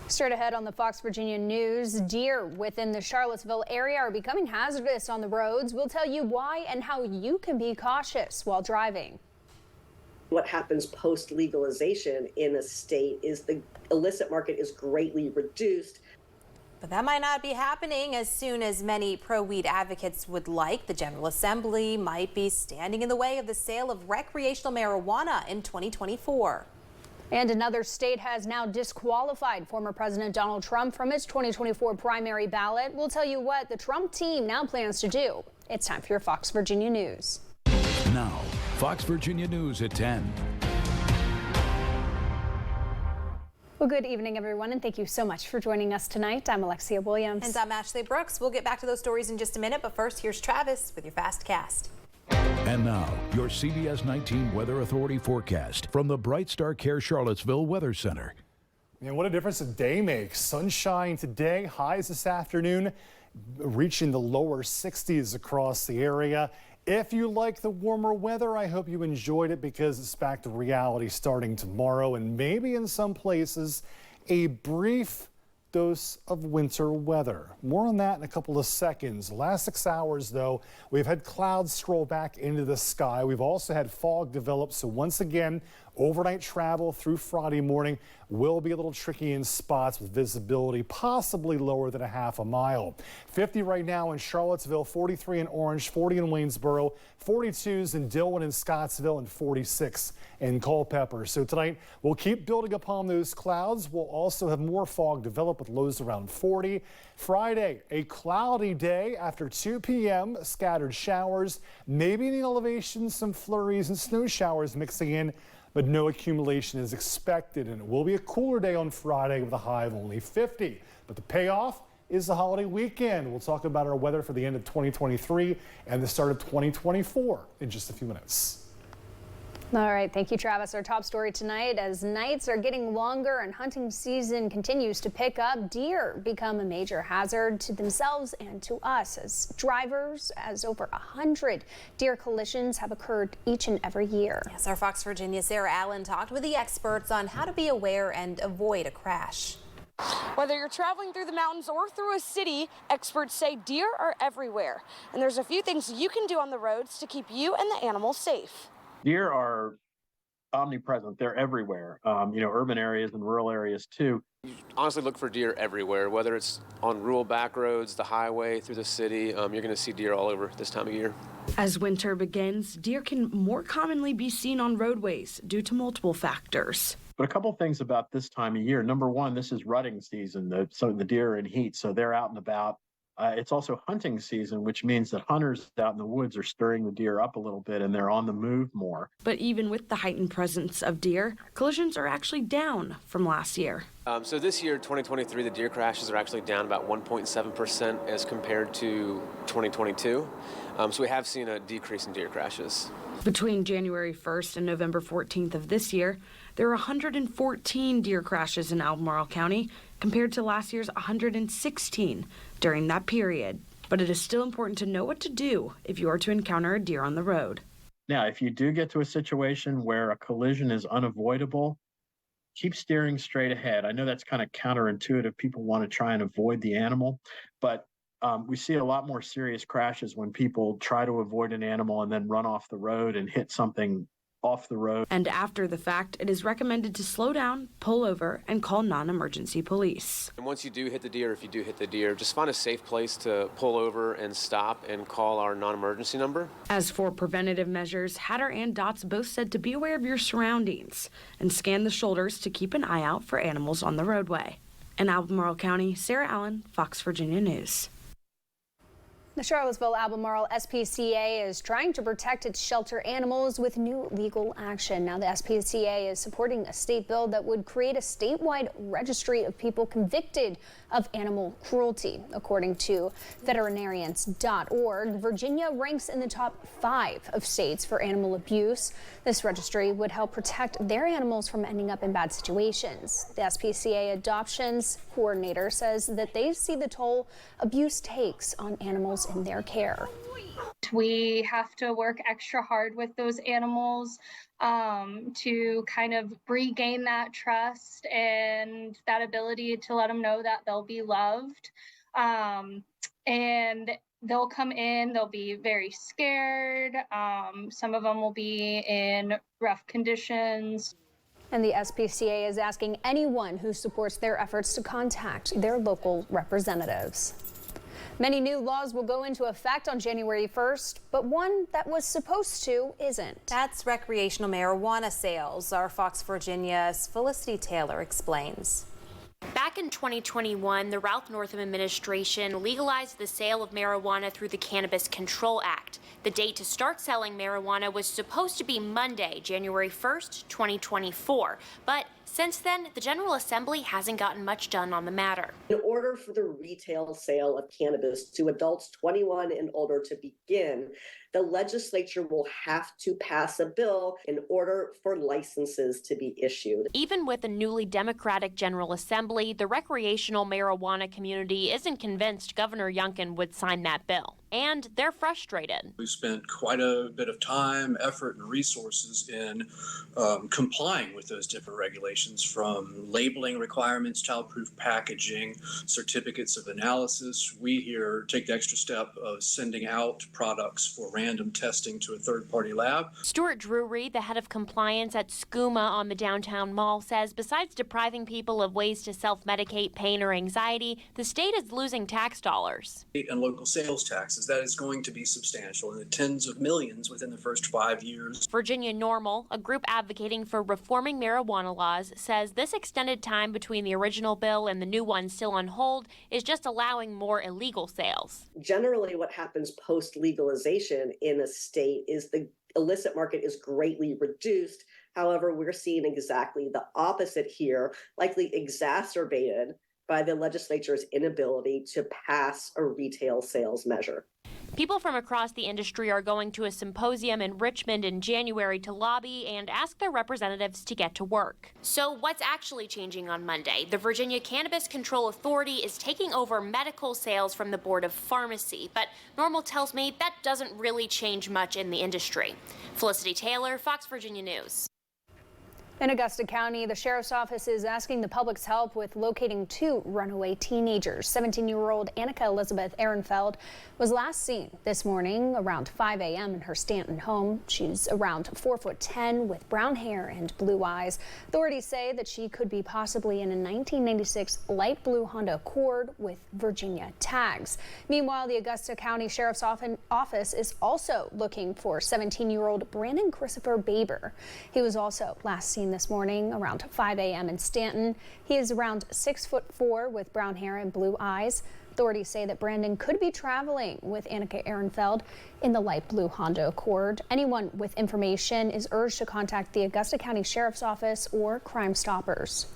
Straight ahead on the Fox Virginia News, deer within the Charlottesville area are becoming hazardous on the roads. We'll tell you why and how you can be cautious while driving. What happens post legalization in a state is the illicit market is greatly reduced. But that might not be happening as soon as many pro-weed advocates would like. The General Assembly might be standing in the way of the sale of recreational marijuana in 2024. And another state has now disqualified former President Donald Trump from his 2024 primary ballot. We'll tell you what the Trump team now plans to do. It's time for your Fox Virginia News. Now, Fox Virginia News at 10. Well, good evening, everyone, and thank you so much for joining us tonight. I'm Alexia Williams. And I'm Ashley Brooks. We'll get back to those stories in just a minute, but first, here's Travis with your Fast Cast. And now, your CBS 19 Weather Authority forecast from the Bright Star Care Charlottesville Weather Center. Man, what a difference a day makes. Sunshine today, highs this afternoon, reaching the lower 60s across the area. If you like the warmer weather, I hope you enjoyed it because it's back to reality starting tomorrow and maybe in some places a brief dose of winter weather. More on that in a couple of seconds. The last 6 hours, though, we've had clouds scroll back into the sky. We've also had fog develop. So once again, overnight travel through Friday morning will be a little tricky in spots with visibility possibly lower than a half a mile. 50 right now in Charlottesville, 43 in Orange, 40 in Waynesboro, 42s in Dillon and Scottsville, and 46 in Culpeper. So tonight we'll keep building upon those clouds. We'll also have more fog develop with lows around 40. Friday, a cloudy day after 2 p.m. Scattered showers, maybe in the elevation, some flurries and snow showers mixing in, but no accumulation is expected, and it will be a cooler day on Friday with a high of only 50. But the payoff is the holiday weekend. We'll talk about our weather for the end of 2023 and the start of 2024 in just a few minutes. All right, thank you, Travis. Our top story tonight, as nights are getting longer and hunting season continues to pick up, deer become a major hazard to themselves and to us as drivers, as over 100 deer collisions have occurred each and every year. Yes, our Fox Virginia Sarah Allen talked with the experts on how to be aware and avoid a crash. Whether you're traveling through the mountains or through a city, experts say deer are everywhere. And there's a few things you can do on the roads to keep you and the animals safe. Deer are omnipresent. They're everywhere, urban areas and rural areas too. You honestly look for deer everywhere, whether it's on rural back roads, the highway, through the city. You're going to see deer all over this time of year. As winter begins, deer can more commonly be seen on roadways due to multiple factors. But a couple things about this time of year. Number one, this is rutting season. So the deer are in heat, so they're out and about. It's also hunting season, which means that hunters out in the woods are stirring the deer up a little bit and they're on the move more. But even with the heightened presence of deer, collisions are actually down from last year. So this year, 2023, the deer crashes are actually down about 1.7% as compared to 2022. So we have seen a decrease in deer crashes. Between January 1st and November 14th of this year, there were 114 deer crashes in Albemarle County compared to last year's 116 during that period. But it is still important to know what to do if you are to encounter a deer on the road. Now, if you do get to a situation where a collision is unavoidable, keep steering straight ahead. I know that's kind of counterintuitive. People want to try and avoid the animal, but we see a lot more serious crashes when people try to avoid an animal and then run off the road and hit something off the road. And after the fact, it is recommended to slow down, pull over, and call non-emergency police. And once you do hit the deer, if you do hit the deer, just find a safe place to pull over and stop and call our non-emergency number. As for preventative measures, Hatter and Dots both said to be aware of your surroundings and scan the shoulders to keep an eye out for animals on the roadway. In Albemarle County, Sarah Allen, Fox Virginia News. The Charlottesville-Albemarle SPCA is trying to protect its shelter animals with new legal action. Now, the SPCA is supporting a state bill that would create a statewide registry of people convicted of animal cruelty. According to veterinarians.org, Virginia ranks in the top 5 of states for animal abuse. This registry would help protect their animals from ending up in bad situations. The SPCA adoptions coordinator says that they see the toll abuse takes on animals in their care. We have to work extra hard with those animals to kind of regain that trust and that ability to let them know that they'll be loved. And they'll come in, they'll be very scared. Some of them will be in rough conditions. And the SPCA is asking anyone who supports their efforts to contact their local representatives. Many new laws will go into effect on January 1st, but one that was supposed to isn't. That's recreational marijuana sales. Our Fox Virginia's Felicity Taylor explains. Back in 2021, the Ralph Northam administration legalized the sale of marijuana through the Cannabis Control Act. The date to start selling marijuana was supposed to be Monday, January 1st, 2024. But since then, the General Assembly hasn't gotten much done on the matter. In order for the retail sale of cannabis to adults 21 and older to begin, the legislature will have to pass a bill in order for licenses to be issued. Even with a newly Democratic General Assembly, the recreational marijuana community isn't convinced Governor Youngkin would sign that bill. And they're frustrated. We spent quite a bit of time, effort, and resources in complying with those different regulations, from labeling requirements, childproof packaging, certificates of analysis. We here take the extra step of sending out products for random testing to a third-party lab. Stuart Drury, the head of compliance at Skooma on the downtown mall, says besides depriving people of ways to self-medicate pain or anxiety, the state is losing tax dollars. State and local sales taxes, that is going to be substantial in the tens of millions within the first 5 years. Virginia Normal, a group advocating for reforming marijuana laws, says this extended time between the original bill and the new one still on hold is just allowing more illegal sales. Generally, what happens post-legalization in a state is the illicit market is greatly reduced. However, we're seeing exactly the opposite here, likely exacerbated by the legislature's inability to pass a retail sales measure. People from across the industry are going to a symposium in Richmond in January to lobby and ask their representatives to get to work. So what's actually changing on Monday? The Virginia Cannabis Control Authority is taking over medical sales from the Board of Pharmacy, but Normal tells me that doesn't really change much in the industry. Felicity Taylor, Fox Virginia News. In Augusta County, the Sheriff's Office is asking the public's help with locating two runaway teenagers. 17-year-old Annika Elizabeth Ehrenfeld was last seen this morning around 5 a.m. in her Stanton home. She's around 4'10" with brown hair and blue eyes. Authorities say that she could be possibly in a 1996 light blue Honda Accord with Virginia tags. Meanwhile, the Augusta County Sheriff's Office is also looking for 17-year-old Brandon Christopher Baber. He was also last seen this morning around 5 a.m. in Stanton. He is around 6'4" with brown hair and blue eyes. Authorities say that Brandon could be traveling with Annika Ehrenfeld in the light blue Honda Accord. Anyone with information is urged to contact the Augusta County Sheriff's Office or Crime Stoppers.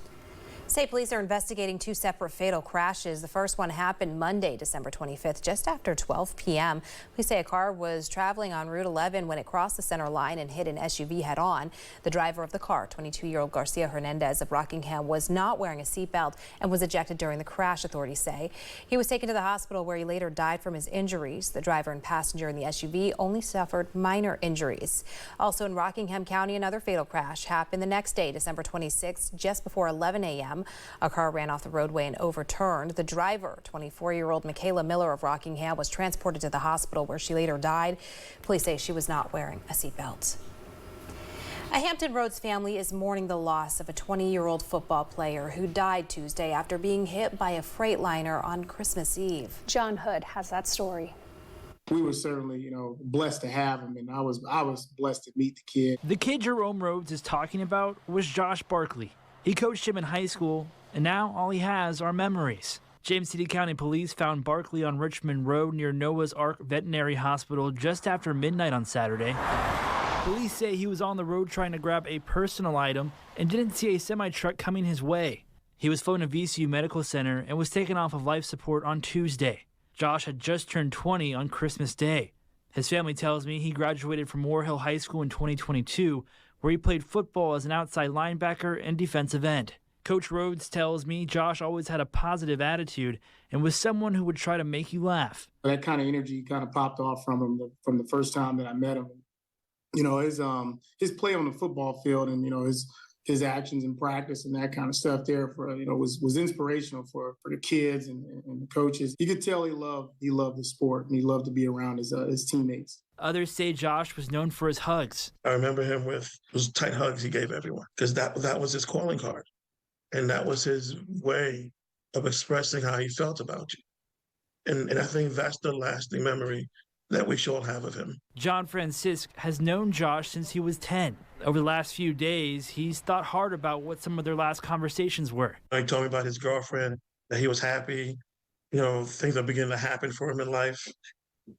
State police are investigating two separate fatal crashes. The first one happened Monday, December 25th, just after 12 p.m. Police say a car was traveling on Route 11 when it crossed the center line and hit an SUV head-on. The driver of the car, 22-year-old Garcia Hernandez of Rockingham, was not wearing a seatbelt and was ejected during the crash, authorities say. He was taken to the hospital where he later died from his injuries. The driver and passenger in the SUV only suffered minor injuries. Also in Rockingham County, another fatal crash happened the next day, December 26th, just before 11 a.m. A car ran off the roadway and overturned. The driver, 24-year-old Michaela Miller of Rockingham, was transported to the hospital where she later died. Police say she was not wearing a seatbelt. A Hampton Roads family is mourning the loss of a 20-year-old football player who died Tuesday after being hit by a Freightliner on Christmas Eve. John Hood has that story. We were certainly, blessed to have him, and I was blessed to meet the kid. The kid Jerome Rhodes is talking about was Josh Barkley. He coached him in high school, and now all he has are memories. James City County Police found Barkley on Richmond Road near Noah's Ark Veterinary Hospital just after midnight on Saturday. Police say he was on the road trying to grab a personal item and didn't see a semi-truck coming his way. He was flown to VCU Medical Center and was taken off of life support on Tuesday. Josh had just turned 20 on Christmas Day. His family tells me he graduated from War Hill High School in 2022, where he played football as an outside linebacker and defensive end. Coach Rhodes tells me Josh always had a positive attitude and was someone who would try to make you laugh. That kind of energy kind of popped off from him from the first time that I met him. You know, his play on the football field and, you know, his actions in practice and that kind of stuff there for, you know, was inspirational for the kids and the coaches. You could tell he loved the sport and he loved to be around his teammates. Others say Josh was known for his hugs. I remember him with those tight hugs he gave everyone because that was his calling card. And that was his way of expressing how he felt about you. And I think that's the lasting memory that we should all have of him. John Francisc has known Josh since he was 10. Over the last few days, he's thought hard about what some of their last conversations were. He told me about his girlfriend, that he was happy. You know, things are beginning to happen for him in life.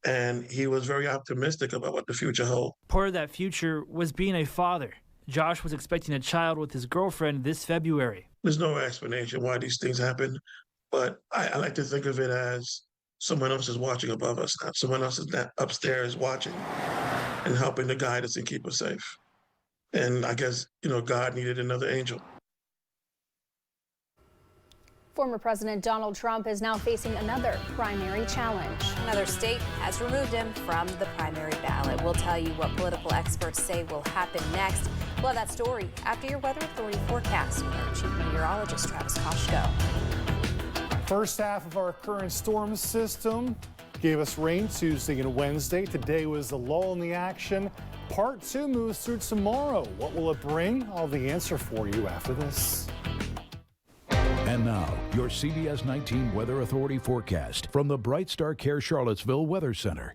And he was very optimistic about what the future holds. Part of that future was being a father. Josh was expecting a child with his girlfriend this February. There's no explanation why these things happen, but I like to think of it as someone else is watching above us. Someone else is upstairs watching and helping to guide us and keep us safe. And I guess, you know, God needed another angel. Former President Donald Trump is now facing another primary challenge. Another state has removed him from the primary ballot. We'll tell you what political experts say will happen next. We'll have that story after your Weather Authority forecast with our Chief Meteorologist, Travis Koshko. First half of our current storm system gave us rain Tuesday and Wednesday. Today was the lull in the action. Part 2 moves through tomorrow. What will it bring? I'll have the answer for you after this. And now, your CBS 19 Weather Authority forecast from the Bright Star Care Charlottesville Weather Center.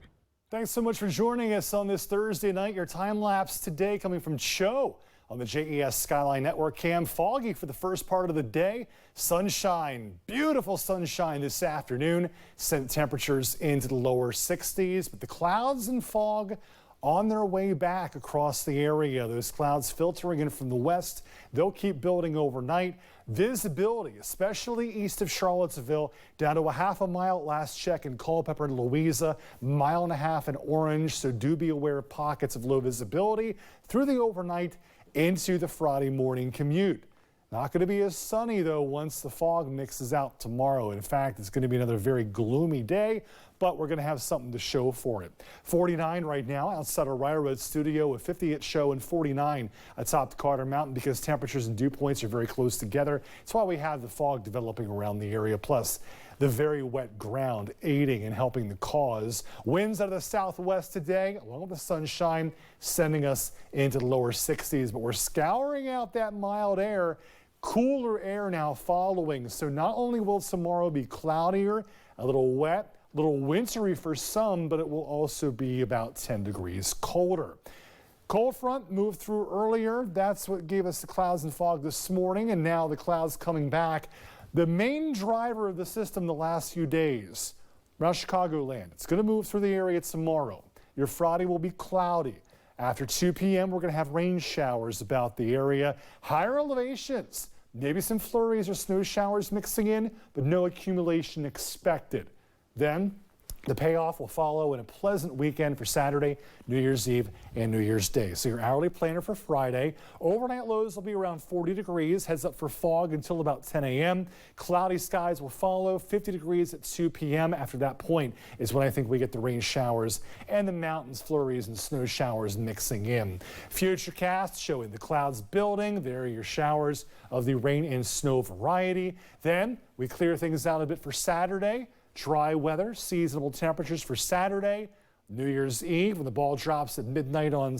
Thanks so much for joining us on this Thursday night. Your time lapse today coming from Cho on the JES Skyline Network cam. Foggy for the first part of the day. Sunshine, beautiful sunshine this afternoon. Sent temperatures into the lower 60s, but the clouds and fog on their way back across the area. Those clouds filtering in from the west. They'll keep building overnight. Visibility, especially east of Charlottesville, down to a half a mile at last check in Culpeper and Louisa, mile and a half in Orange. So do be aware of pockets of low visibility through the overnight into the Friday morning commute. Not going to be as sunny, though, once the fog mixes out tomorrow. In fact, it's going to be another very gloomy day, but we're going to have something to show for it. 49 right now outside our Railroad studio, a 50 at Show, and 49 atop the Carter Mountain because temperatures and dew points are very close together. That's why we have the fog developing around the area, plus the very wet ground aiding and helping the cause. Winds out of the southwest today, along with the sunshine, sending us into the lower 60s, but we're scouring out that mild air. Cooler air now following, so not only will tomorrow be cloudier, a little wet, a little wintry for some, but it will also be about 10 degrees colder. Cold front moved through earlier. That's what gave us the clouds and fog this morning, and now the clouds coming back. The main driver of the system the last few days, around Chicagoland, it's going to move through the area tomorrow. Your Friday will be cloudy. After 2 p.m., we're going to have rain showers about the area. Higher elevations, maybe some flurries or snow showers mixing in, but no accumulation expected. Then the payoff will follow in a pleasant weekend for Saturday, New Year's Eve, and New Year's Day. So your hourly planner for Friday. Overnight lows will be around 40 degrees. Heads up for fog until about 10 a.m. Cloudy skies will follow, 50 degrees at 2 p.m. After that point is when I think we get the rain showers and the mountains, flurries, and snow showers mixing in. Futurecast showing the clouds building. There are your showers of the rain and snow variety. Then we clear things out a bit for Saturday. Dry weather, seasonable temperatures for Saturday, New Year's Eve. When the ball drops at midnight on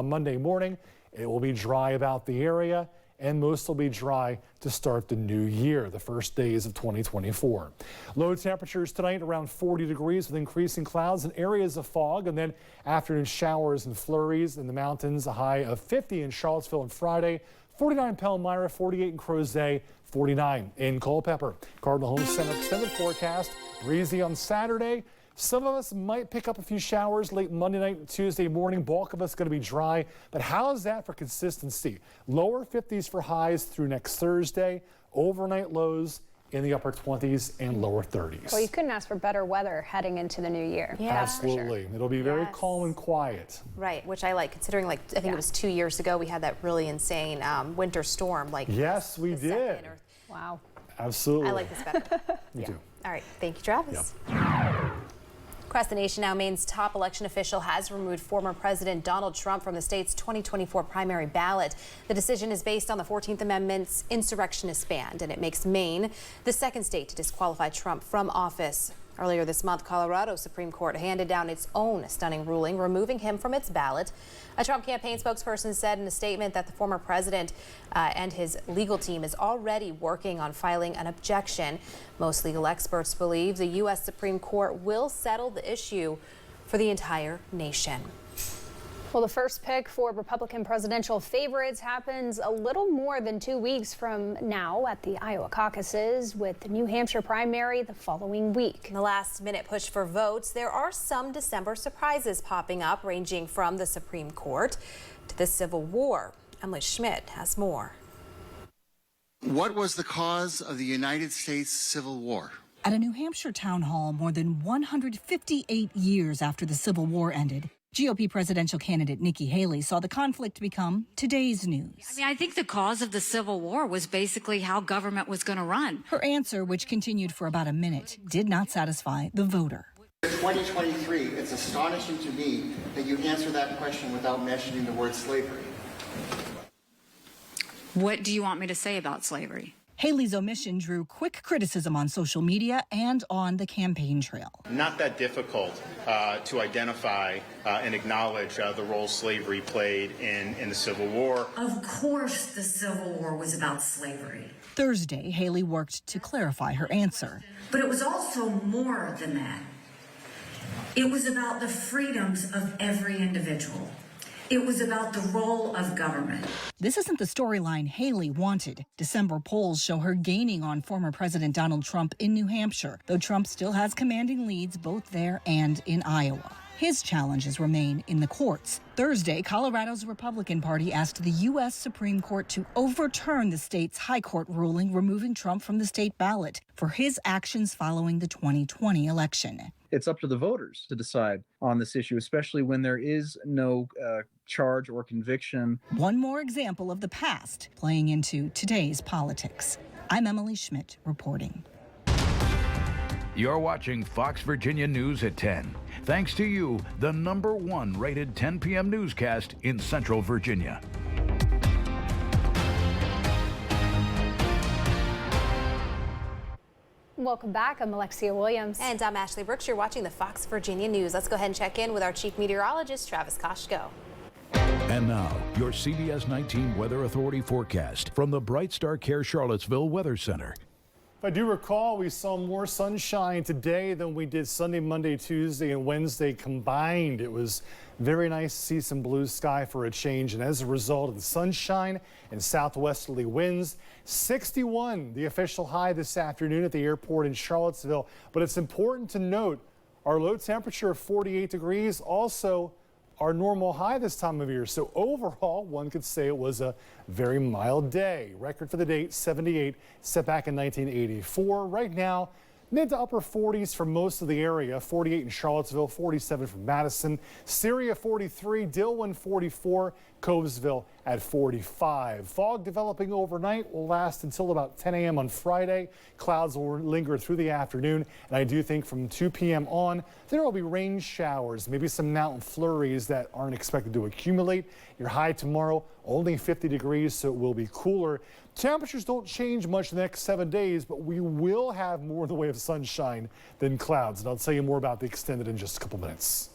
Monday morning, it will be dry about the area, and most will be dry to start the new year, the first days of 2024. Low temperatures tonight around 40 degrees with increasing clouds and areas of fog, and then afternoon showers and flurries in the mountains, a high of 50 in Charlottesville on Friday, 49 in Palmyra, 48 in Crozet, 49 in Culpeper. Cardinal Home Center extended forecast. Breezy on Saturday. Some of us might pick up a few showers late Monday night and Tuesday morning. Bulk of us going to be dry. But how is that for consistency? Lower 50s for highs through next Thursday. Overnight lows in the upper 20s and lower 30s. Well, you couldn't ask for better weather heading into the new year. Yeah. Absolutely. Sure. It'll be very calm and quiet. Right, which I like, considering I think it was 2 years ago we had that really insane winter storm. Yes, we did. Wow. Absolutely. I like this better. Me too. All right, thank you, Travis. Across the nation now, Maine's top election official has removed former President Donald Trump from the state's 2024 primary ballot. The decision is based on the 14th Amendment's insurrectionist ban, and it makes Maine the second state to disqualify Trump from office. Earlier this month, Colorado's Supreme Court handed down its own stunning ruling, removing him from its ballot. A Trump campaign spokesperson said in a statement that the former president and his legal team is already working on filing an objection. Most legal experts believe the U.S. Supreme Court will settle the issue for the entire nation. Well, the first pick for Republican presidential favorites happens a little more than 2 weeks from now at the Iowa caucuses, with the New Hampshire primary the following week. In the last-minute push for votes, there are some December surprises popping up, ranging from the Supreme Court to the Civil War. Emily Schmidt has more. What was the cause of the United States Civil War? At a New Hampshire town hall more than 158 years after the Civil War ended, GOP presidential candidate Nikki Haley saw the conflict become today's news. I think the cause of the Civil War was basically how government was going to run. Her answer, which continued for about a minute, did not satisfy the voter. 2023, it's astonishing to me that you answer that question without mentioning the word slavery. What do you want me to say about slavery? Haley's omission drew quick criticism on social media and on the campaign trail. Not that difficult to identify and acknowledge the role slavery played in the Civil War. Of course the Civil War was about slavery. Thursday, Haley worked to clarify her answer. But it was also more than that. It was about the freedoms of every individual. It was about the role of government. This isn't the storyline Haley wanted. December polls show her gaining on former President Donald Trump in New Hampshire, though Trump still has commanding leads both there and in Iowa. His challenges remain in the courts. Thursday, Colorado's Republican Party asked the U.S. Supreme Court to overturn the state's high court ruling removing Trump from the state ballot for his actions following the 2020 election. It's up to the voters to decide on this issue, especially when there is no charge or conviction. One more example of the past playing into today's politics. I'm Emily Schmidt reporting. You're watching Fox Virginia News at 10. Thanks to you, the #1 rated 10 p.m. newscast in Central Virginia. Welcome back. I'm Alexia Williams. And I'm Ashley Brooks. You're watching the Fox Virginia News. Let's go ahead and check in with our chief meteorologist, Travis Koshko. And now, your CBS 19 Weather Authority forecast from the Bright Star Care Charlottesville Weather Center. If I do recall, we saw more sunshine today than we did Sunday, Monday, Tuesday, and Wednesday combined. It was very nice to see some blue sky for a change, and as a result of the sunshine and southwesterly winds, 61, the official high this afternoon at the airport in Charlottesville. But it's important to note our low temperature of 48 degrees also our normal high this time of year. So overall, one could say it was a very mild day. Record for the date, 78, set back in 1984. Right now, mid to upper 40s for most of the area. 48 in Charlottesville, 47 for Madison, Syria 43, Dillwyn 44, Covesville at 45. Fog developing overnight will last until about 10 a.m. on Friday. Clouds will linger through the afternoon, and I do think from 2 p.m. on, there will be rain showers, maybe some mountain flurries that aren't expected to accumulate. Your high tomorrow, only 50 degrees, so it will be cooler. Temperatures don't change much the next 7 days, but we will have more in the way of sunshine than clouds, and I'll tell you more about the extended in just a couple minutes.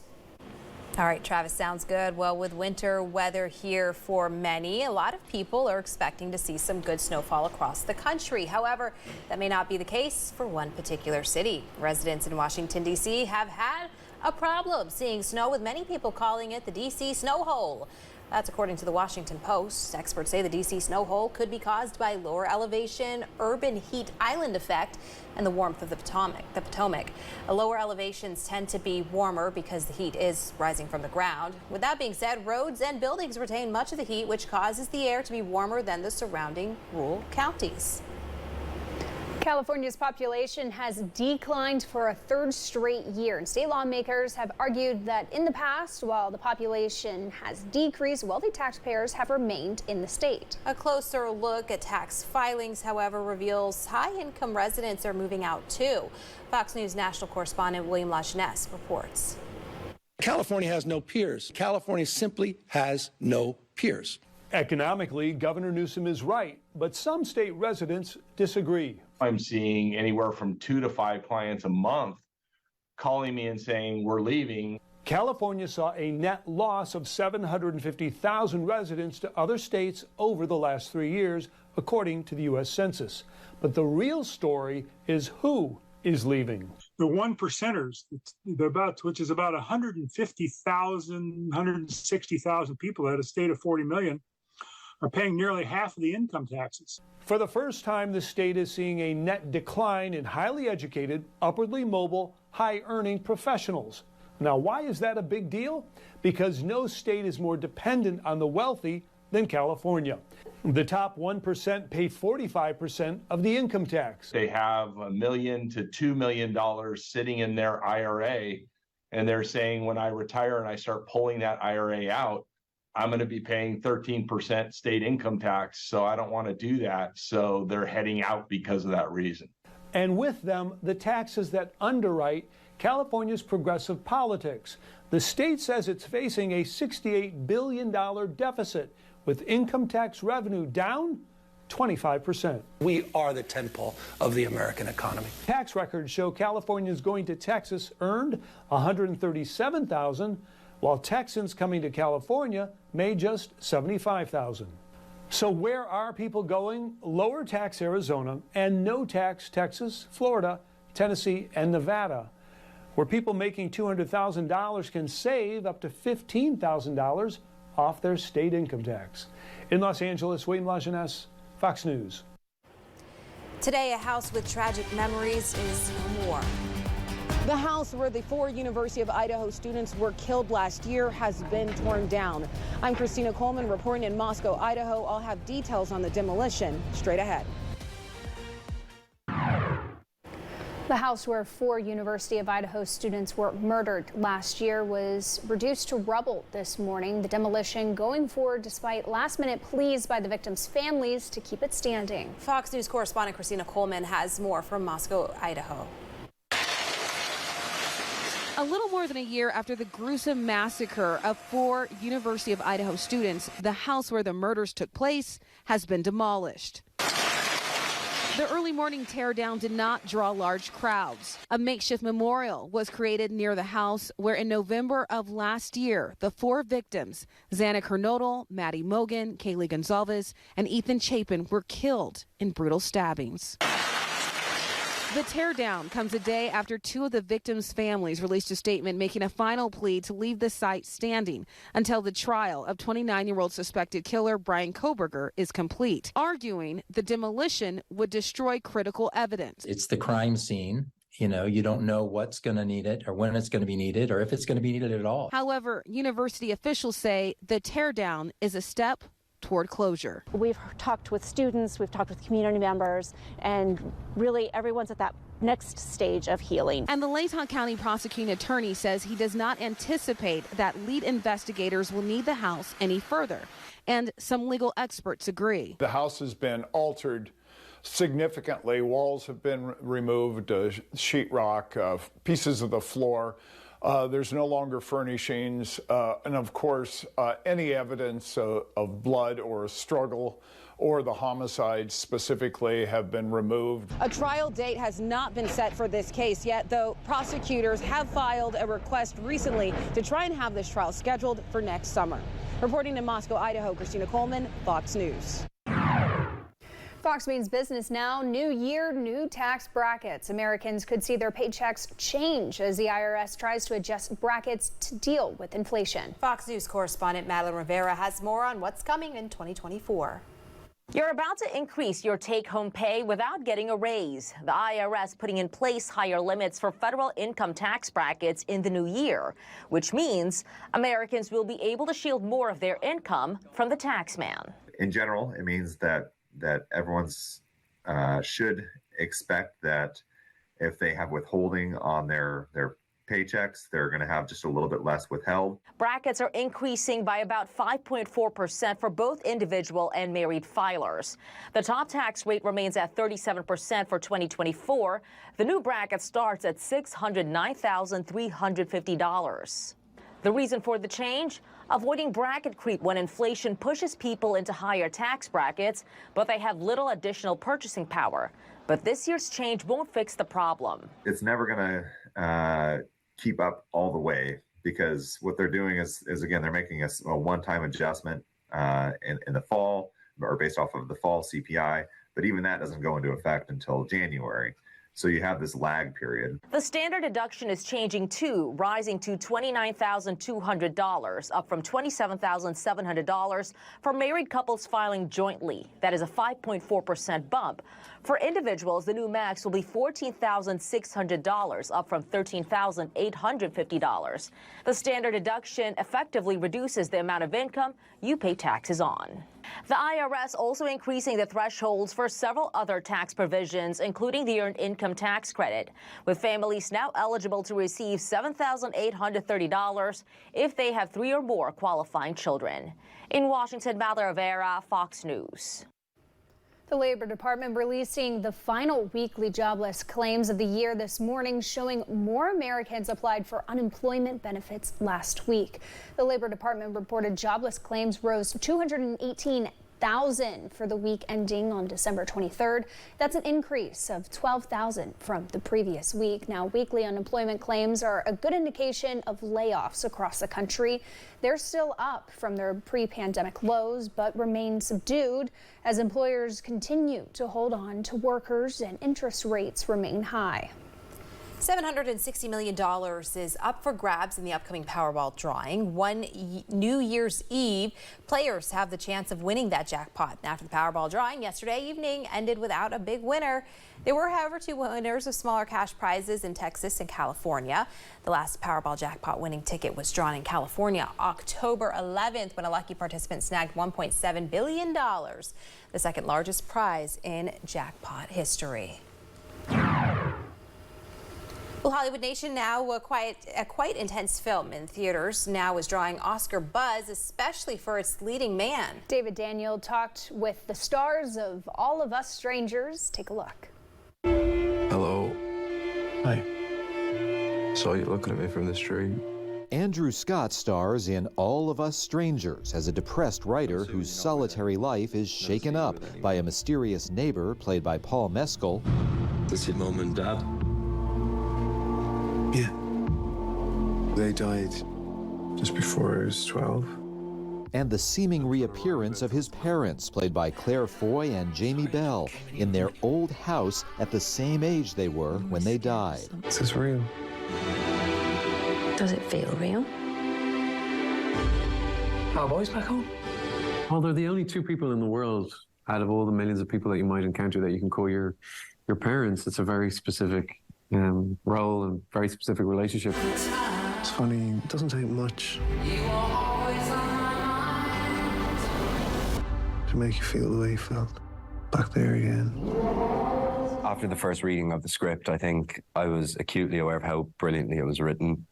All right, Travis, sounds good. Well, with winter weather here for many, a lot of people are expecting to see some good snowfall across the country. However, that may not be the case for one particular city. Residents in Washington, D.C. have had a problem seeing snow, with many people calling it the D.C. snow hole. That's according to the Washington Post. Experts say the D.C. snow hole could be caused by lower elevation, urban heat island effect, and the warmth of the Potomac. Lower elevations tend to be warmer because the heat is rising from the ground. With that being said, roads and buildings retain much of the heat, which causes the air to be warmer than the surrounding rural counties. California's population has declined for a third straight year, and state lawmakers have argued that in the past, while the population has decreased, wealthy taxpayers have remained in the state. A closer look at tax filings, however, reveals high-income residents are moving out too. Fox News national correspondent William LaJeunesse reports. California has no peers. California simply has no peers. Economically, Governor Newsom is right, but some state residents disagree. I'm seeing anywhere from 2 to 5 clients a month calling me and saying, we're leaving. California saw a net loss of 750,000 residents to other states over the last 3 years, according to the U.S. Census. But the real story is who is leaving. The 1%ers, which is about 150,000, 160,000 people at a state of 40 million, are paying nearly half of the income taxes. For the first time, the state is seeing a net decline in highly educated, upwardly mobile, high-earning professionals. Now, why is that a big deal? Because no state is more dependent on the wealthy than California. The top 1% pay 45% of the income tax. They have $1 million to $2 million sitting in their IRA, and they're saying when I retire and I start pulling that IRA out, I'm going to be paying 13% state income tax, so I don't want to do that. So they're heading out because of that reason. And with them, the taxes that underwrite California's progressive politics. The state says it's facing a $68 billion deficit, with income tax revenue down 25%. We are the tentpole of the American economy. Tax records show Californians going to Texas earned $137,000, while Texans coming to California made just $75,000. So where are people going? Lower tax Arizona and no tax Texas, Florida, Tennessee, and Nevada, where people making $200,000 can save up to $15,000 off their state income tax. In Los Angeles, William LaJeunesse, Fox News. Today, a house with tragic memories is no more. The house where the 4 University of Idaho students were killed last year has been torn down. I'm Christina Coleman reporting in Moscow, Idaho. I'll have details on the demolition straight ahead. The house where 4 University of Idaho students were murdered last year was reduced to rubble this morning. The demolition going forward despite last-minute pleas by the victims' families to keep it standing. Fox News correspondent Christina Coleman has more from Moscow, Idaho. A little more than a year after the gruesome massacre of 4 University of Idaho students, the house where the murders took place has been demolished. The early morning teardown did not draw large crowds. A makeshift memorial was created near the house where in November of last year, the 4 victims, Xana Kernodle, Maddie Mogan, Kaylee Gonzalez, and Ethan Chapin, were killed in brutal stabbings. The teardown comes a day after 2 of the victims' families released a statement making a final plea to leave the site standing until the trial of 29-year-old suspected killer Brian Koberger is complete, arguing the demolition would destroy critical evidence. It's the crime scene. You know, you don't know what's going to need it or when it's going to be needed or if it's going to be needed at all. However, university officials say the teardown is a step toward closure. We've talked with students, we've talked with community members, and really everyone's at that next stage of healing. And the Layton County prosecuting attorney says he does not anticipate that lead investigators will need the house any further. And some legal experts agree. The house has been altered significantly. Walls have been removed, sheetrock, pieces of the floor. There's no longer furnishings, and of course, any evidence of blood or a struggle or the homicide specifically have been removed. A trial date has not been set for this case yet, though prosecutors have filed a request recently to try and have this trial scheduled for next summer. Reporting in Moscow, Idaho, Christina Coleman, Fox News. Fox means business now. New year, new tax brackets. Americans could see their paychecks change as the IRS tries to adjust brackets to deal with inflation. Fox News correspondent Madeline Rivera has more on what's coming in 2024. You're about to increase your take-home pay without getting a raise. The IRS putting in place higher limits for federal income tax brackets in the new year, which means Americans will be able to shield more of their income from the tax man. In general, it means that everyone's should expect that if they have withholding on their paychecks, they're going to have just a little bit less withheld. Brackets are increasing by about 5.4% for both individual and married filers. The top tax rate remains at 37% for 2024. The new bracket starts at $609,350. The reason for the change? Avoiding bracket creep when inflation pushes people into higher tax brackets, but they have little additional purchasing power. But this year's change won't fix the problem. It's never going to keep up all the way, because what they're doing is again, they're making a one-time adjustment in the fall, or based off of the fall CPI, but even that doesn't go into effect until January. So you have this lag period. The standard deduction is changing too, rising to $29,200, up from $27,700 for married couples filing jointly. That is a 5.4% bump. For individuals, the new max will be $14,600, up from $13,850. The standard deduction effectively reduces the amount of income you pay taxes on. The IRS also increasing the thresholds for several other tax provisions, including the Earned Income Tax Credit, with families now eligible to receive $7,830 if they have 3 or more qualifying children. In Washington, Mallory Rivera, Fox News. The Labor Department releasing the final weekly jobless claims of the year this morning, showing more Americans applied for unemployment benefits last week. The Labor Department reported jobless claims rose 218,000 for the week ending on December 23rd. That's an increase of 12,000 from the previous week. Now, weekly unemployment claims are a good indication of layoffs across the country. They're still up from their pre-pandemic lows, but remain subdued as employers continue to hold on to workers and interest rates remain high. $760 million is up for grabs in the upcoming Powerball drawing. One New Year's Eve, players have the chance of winning that jackpot. After the Powerball drawing yesterday evening ended without a big winner. There were, however, 2 winners of smaller cash prizes in Texas and California. The last Powerball jackpot winning ticket was drawn in California October 11th when a lucky participant snagged $1.7 billion, the second largest prize in jackpot history. Well, Hollywood Nation, now a quite intense film in theaters now is drawing Oscar buzz, especially for its leading man. David Daniel talked with the stars of All of Us Strangers. Take a look. Hello. Hi. Saw you looking at me from the street. Andrew Scott stars in All of Us Strangers as a depressed writer whose solitary life is shaken up by a mysterious neighbor played by Paul Mescal. This your mom and dad? Yeah. They died just before I was 12. And the seeming reappearance of his parents, played by Claire Foy and Jamie Bell, in their old house at the same age they were when they died. Is this real? Does it feel real? Our boys back home? Well, they're the only 2 people in the world out of all the millions of people that you might encounter that you can call your parents. It's a very specific role and very specific relationship. It's funny, it doesn't take much to make you feel the way you felt back there again. After the first reading of the script, I think I was acutely aware of how brilliantly it was written.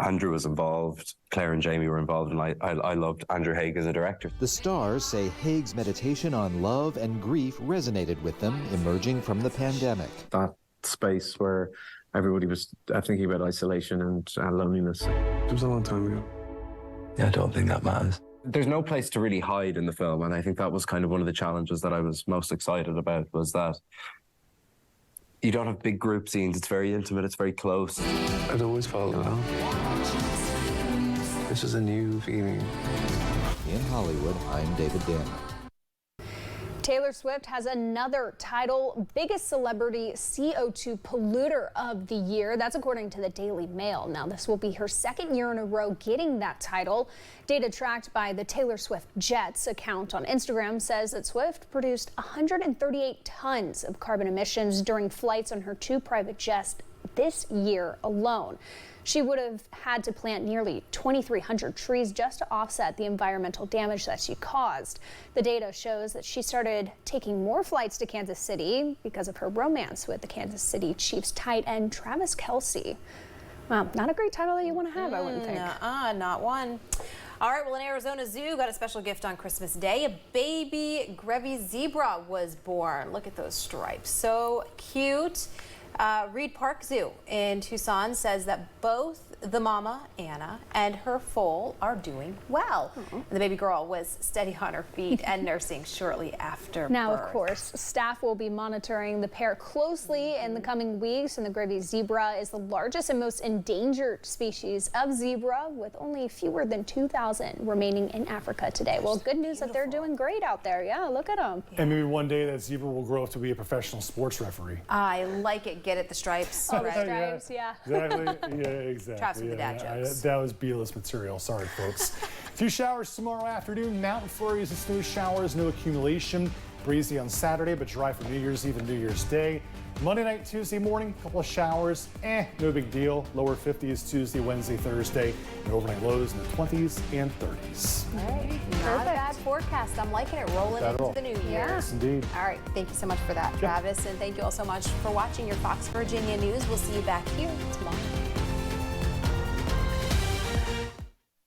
Andrew was involved, Claire and Jamie were involved, and I loved Andrew Haigh as a director. The stars say Haig's meditation on love and grief resonated with them emerging from the pandemic. That space where everybody was thinking about isolation and loneliness. It was a long time ago. Yeah, I don't think that matters. There's no place to really hide in the film, and I think that was kind of one of the challenges that I was most excited about, was that you don't have big group scenes. It's very intimate, it's very close. I'd always felt that. This is a new feeling. In Hollywood, I'm David Daniel. Taylor Swift has another title, biggest celebrity CO2 polluter of the year. That's according to the Daily Mail. Now, this will be her second year in a row getting that title. Data tracked by the Taylor Swift Jets account on Instagram says that Swift produced 138 tons of carbon emissions during flights on her 2 private jets this year alone. She would have had to plant nearly 2,300 trees just to offset the environmental damage that she caused. The data shows that she started taking more flights to Kansas City because of her romance with the Kansas City Chiefs tight end Travis Kelce. Wow, not a great title that you want to have, I wouldn't think. Not one. All right, well, an Arizona zoo got a special gift on Christmas Day. A baby Grevy zebra was born. Look at those stripes, so cute. Reed Park Zoo in Tucson says that both the mama, Anna, and her foal are doing well. And the baby girl was steady on her feet and nursing shortly after Now, birth. of course, staff will be monitoring the pair closely in the coming weeks, and the Grevy zebra is the largest and most endangered species of zebra, with only fewer than 2,000 remaining in Africa today. Well, good news that they're doing great out there. Yeah, look at them. And maybe one day that zebra will grow up to be a professional sports referee. I like it. Get it, the stripes. Oh, the right? stripes, yeah. Exactly. Yeah, exactly. Traps with the dad jokes. That was B-list material. Sorry, folks. Few showers tomorrow afternoon. Mountain flurries and snow showers. No accumulation. Breezy on Saturday, but dry for New Year's Eve and New Year's Day. Monday night, Tuesday morning, couple of showers. No big deal. Lower 50s Tuesday, Wednesday, Thursday. And overnight lows in the 20s and 30s. All right. Not a bad forecast. I'm liking it. Rolling into the new year. Yes, indeed. All right. Thank you so much for that, Travis. And thank you all so much for watching your Fox Virginia News. We'll see you back here tomorrow.